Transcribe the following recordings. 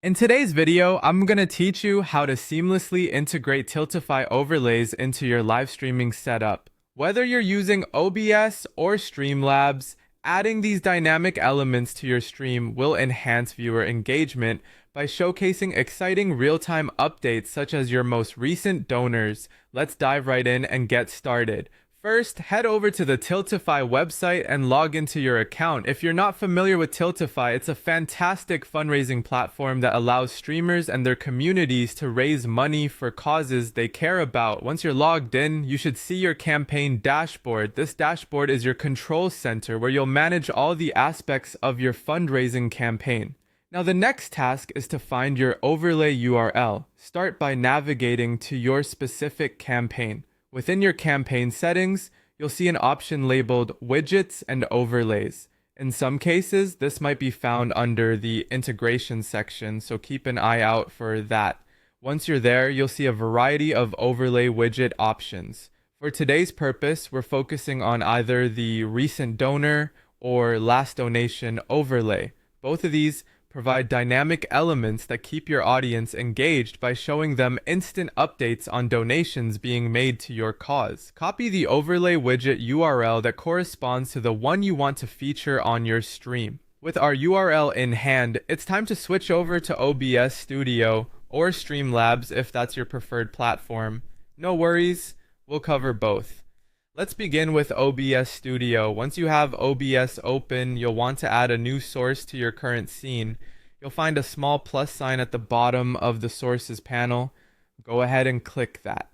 In today's video, I'm going to teach you how to seamlessly integrate Tiltify overlays into your live streaming setup. Whether you're using OBS or Streamlabs, adding these dynamic elements to your stream will enhance viewer engagement by showcasing exciting real-time updates such as your most recent donors. Let's dive right in and get started. First, head over to the Tiltify website and log into your account. If you're not familiar with Tiltify, it's a fantastic fundraising platform that allows streamers and their communities to raise money for causes they care about. Once you're logged in, you should see your campaign dashboard. This dashboard is your control center where you'll manage all the aspects of your fundraising campaign. Now, the next task is to find your overlay URL. Start by navigating to your specific campaign. Within your campaign settings, you'll see an option labeled Widgets and Overlays. In some cases, this might be found under the Integration section, so keep an eye out for that. Once you're there, you'll see a variety of overlay widget options. For today's purpose, we're focusing on either the Recent Donor or Last Donation overlay. Both of these provide dynamic elements that keep your audience engaged by showing them instant updates on donations being made to your cause. Copy the overlay widget URL that corresponds to the one you want to feature on your stream. With our URL in hand, it's time to switch over to OBS Studio or Streamlabs if that's your preferred platform. No worries, we'll cover both. Let's begin with OBS Studio. Once you have OBS open, you'll want to add a new source to your current scene. You'll find a small plus sign at the bottom of the sources panel. Go ahead and click that.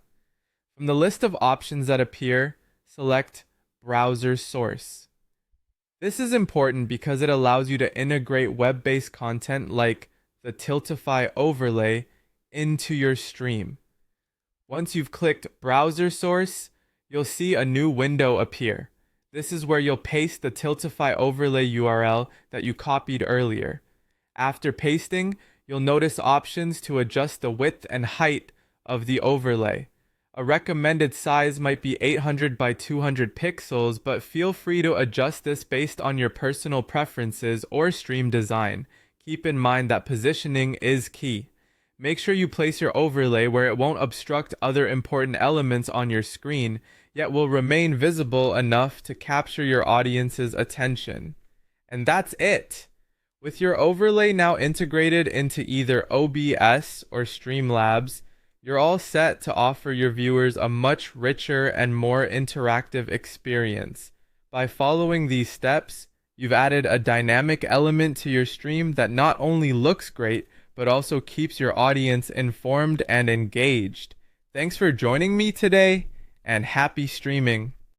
From the list of options that appear, select Browser Source. This is important because it allows you to integrate web-based content like the Tiltify overlay into your stream. Once you've clicked Browser Source, you'll see a new window appear. This is where you'll paste the Tiltify overlay URL that you copied earlier. After pasting, you'll notice options to adjust the width and height of the overlay. A recommended size might be 800 by 200 pixels, but feel free to adjust this based on your personal preferences or stream design. Keep in mind that positioning is key. Make sure you place your overlay where it won't obstruct other important elements on your screen, yet will remain visible enough to capture your audience's attention. And that's it! With your overlay now integrated into either OBS or Streamlabs, you're all set to offer your viewers a much richer and more interactive experience. By following these steps, you've added a dynamic element to your stream that not only looks great, but also keeps your audience informed and engaged. Thanks for joining me today, and happy streaming.